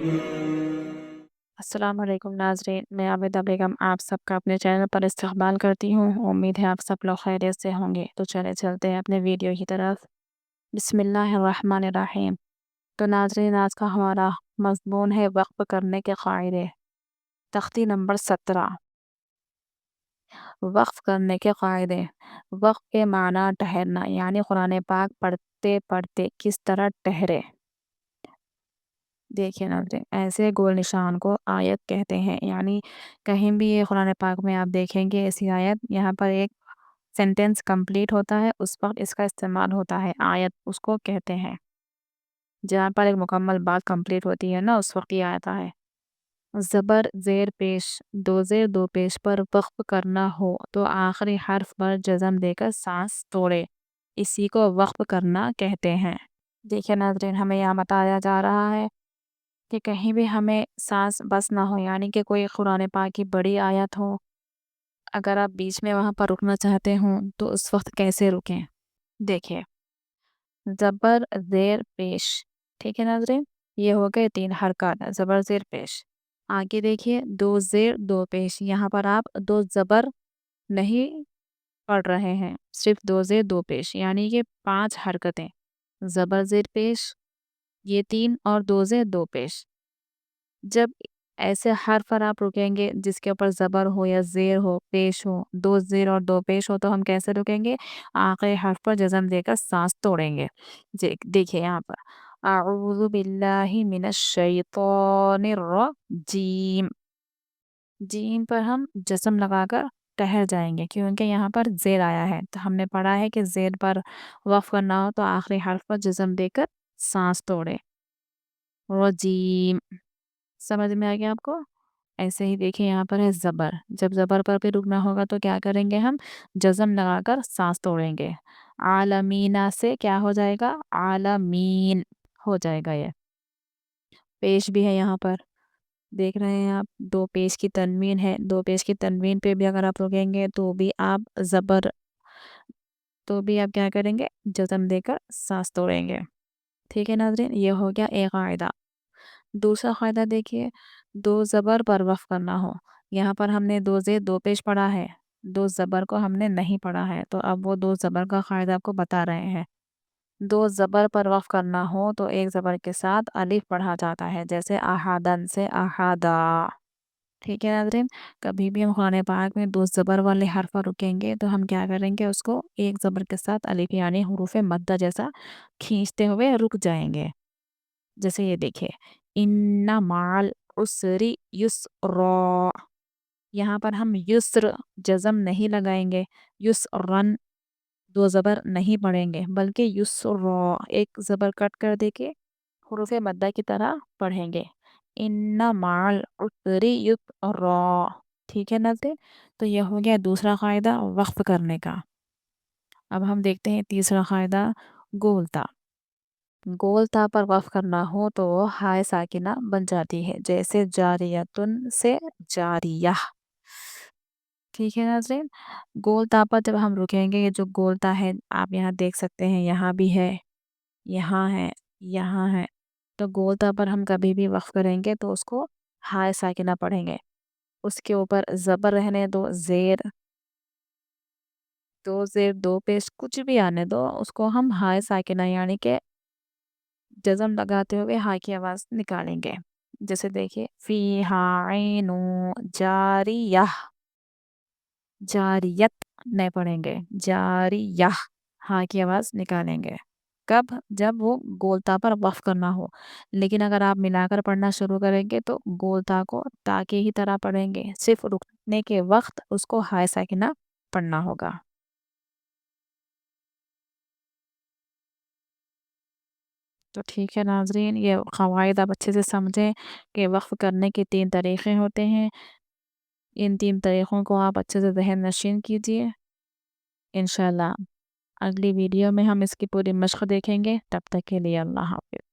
अस्सलाम वालेकुम नाज़रीन, मैं आबिदा बेगम आप सबका अपने चैनल पर इस्तक़बाल करती हूँ। उम्मीद है आप सब लोग खैरियत से होंगे। तो चले चलते हैं अपने वीडियो की तरफ। बिस्मिल्लाहिर्रहमानिर्रहीम। तो नाज़रीन, आज का हमारा मज़मून है वक़्फ़ करने के क़ाइदे। तख़ती नंबर 17। वक़्फ़ करने के क़ाइदे। वक़्फ़ के माना ठहरना, यानी कुरान पाक पढ़ते पढ़ते किस तरह ठहरे। देखिए नाज़रीन, ऐसे गोल निशान को आयत कहते हैं। यानी कहीं भी ये कुरान पाक में आप देखेंगे ऐसी आयत, यहाँ पर एक सेंटेंस कंप्लीट होता है, उस वक्त इसका इस्तेमाल होता है। आयत उसको कहते हैं। जहाँ पर एक मुकम्मल बात कंप्लीट होती है ना, उस वक्त ये आता है। ज़बर ज़ेर पेश, दो ज़ेर दो पेश पर वक़्फ़ करना हो तो आखिरी हर्फ पर जज़म देकर सांस तोड़े, इसी को वक़्फ़ करना कहते हैं। देखिए नाज़रीन, हमें यहाँ बताया जा रहा है कि कहीं भी हमें सांस बस ना हो, यानी कि कोई कुरान पाक की बड़ी आयत हो, अगर आप बीच में वहाँ पर रुकना चाहते हो तो उस वक्त कैसे रुकें। देखिए, ज़बर ज़ेर पेश, ठीक है नाज़रीन, ये हो गए 3 हरकत ज़बर ज़ेर पेश। आगे देखिए, दो ज़ेर दो पेश, यहाँ पर आप दो ज़बर नहीं पढ़ रहे हैं, सिर्फ दो ज़ेर दो पेश, यानी कि 5 हरकतें। ज़बर ज़ेर पेश ये 3 और दो ज़ेर दो पेश। जब ऐसे हर पर आप रुकेंगे जिसके ऊपर ज़बर हो या ज़ेर हो, पेश हो, दो ज़ेर और दो पेश हो, तो हम कैसे रुकेंगे? आखिरी हर्फ पर जज़म देकर सांस तोड़ेंगे। देखिए यहाँ पर, अऊज़ु बिल्लाहि मिनश शैतानिर रजीम। जीम पर हम जज़म लगाकर ठहर जाएंगे, क्योंकि यहाँ पर ज़ेर आया है। तो हमने पढ़ा है कि ज़ेर पर वक़्फ़ करना हो तो आखिरी हर्फ पर जज़म देकर सांस तोड़े। रजीम, समझ में आ गया आपको? ऐसे ही देखिए, यहाँ पर है ज़बर, जब ज़बर पर भी रुकना होगा तो क्या करेंगे हम? जज़म लगाकर सांस तोड़ेंगे। आलमीना से क्या हो जाएगा? आलमीन हो जाएगा ये। पेश भी है यहाँ पर, देख रहे हैं आप, दो पेश की तनवीन है, दो पेश की तनवीन पे भी अगर आप रुकेंगे तो भी आप क्या करेंगे? जज़म देकर सांस तोड़ेंगे। ठीक है नाज़रीन, ये हो गया एक कायदा। दूसरा क़ायदा देखिए, दो ज़बर पर वक़्फ़ करना हो, यहाँ पर हमने दो ज़ेर दो पेश पढ़ा है, दो ज़बर को हमने नहीं पढ़ा है, तो अब वो दो ज़बर का क़ायदा आपको बता रहे हैं। दो ज़बर पर वक़्फ़ करना हो तो एक ज़बर के साथ अलिफ पढ़ा जाता है, जैसे अहादन से अहादा। ठीक है नाज़रीन, कभी भी हम कुरान पाक में दो ज़बर वाले हर्फ पर रुकेंगे तो हम क्या करेंगे? उसको एक ज़बर के साथ अलिफ यानी हुरूफ़ मद्दा जैसा खींचते हुए रुक जाएंगे। जैसे ये देखिए, इन्ना माल उसरी युस्रा, यहाँ पर हम युस्र जज़म नहीं लगाएंगे, युसरन दो ज़बर नहीं पढ़ेंगे, बल्कि युस्रा एक ज़बर कट कर देके हुरूफ़ मद्दा की तरह पढ़ेंगे। इन्ना माल उसरी युस्रा। ठीक है नाज़रीन, तो यह हो गया दूसरा क़ायदा वक़्फ़ करने का। अब हम देखते हैं तीसरा क़ायदा, गोलता। गोलता पर वक़्फ़ करना हो तो हाय साकिना बन जाती है, जैसे जारियतुन से जारियह। ठीक है नाज़रीन, गोलता पर जब हम रुकेंगे, ये जो गोलता है आप यहाँ देख सकते हैं, यहाँ भी है, यहाँ है, यहाँ है। तो गोलता पर हम कभी भी वक़्फ़ करेंगे तो उसको हाय साकिना पढ़ेंगे। उसके ऊपर ज़बर रहने दो, दो ज़ेर दो पेश कुछ भी आने दो, उसको हम हाय साकिना यानी कि जज़म लगाते हुए हा की आवाज़ निकालेंगे। जैसे देखिए, फ़ीहा ऐनु जारियह, जारियत नहीं पढ़ेंगे, जारियह हा की आवाज़ निकालेंगे। कब? जब वो गोलता पर वक़्फ़ करना हो। लेकिन अगर आप मिलाकर पढ़ना शुरू करेंगे तो गोलता को ता की ही तरह पढ़ेंगे, सिर्फ़ रुकने के वक़्त उसको हाय साकिना पढ़ना होगा। तो ठीक है नाज़रीन, ये क़वाइद आप अच्छे से समझें कि वक़्फ़ करने के 3 तरीक़े होते हैं। इन 3 तरीक़ों को आप अच्छे से ज़हन नशीन कीजिए। इंशाअल्लाह अगली वीडियो में हम इसकी पूरी मश्क़ देखेंगे। तब तक के लिए अल्लाह हाफ़िज़।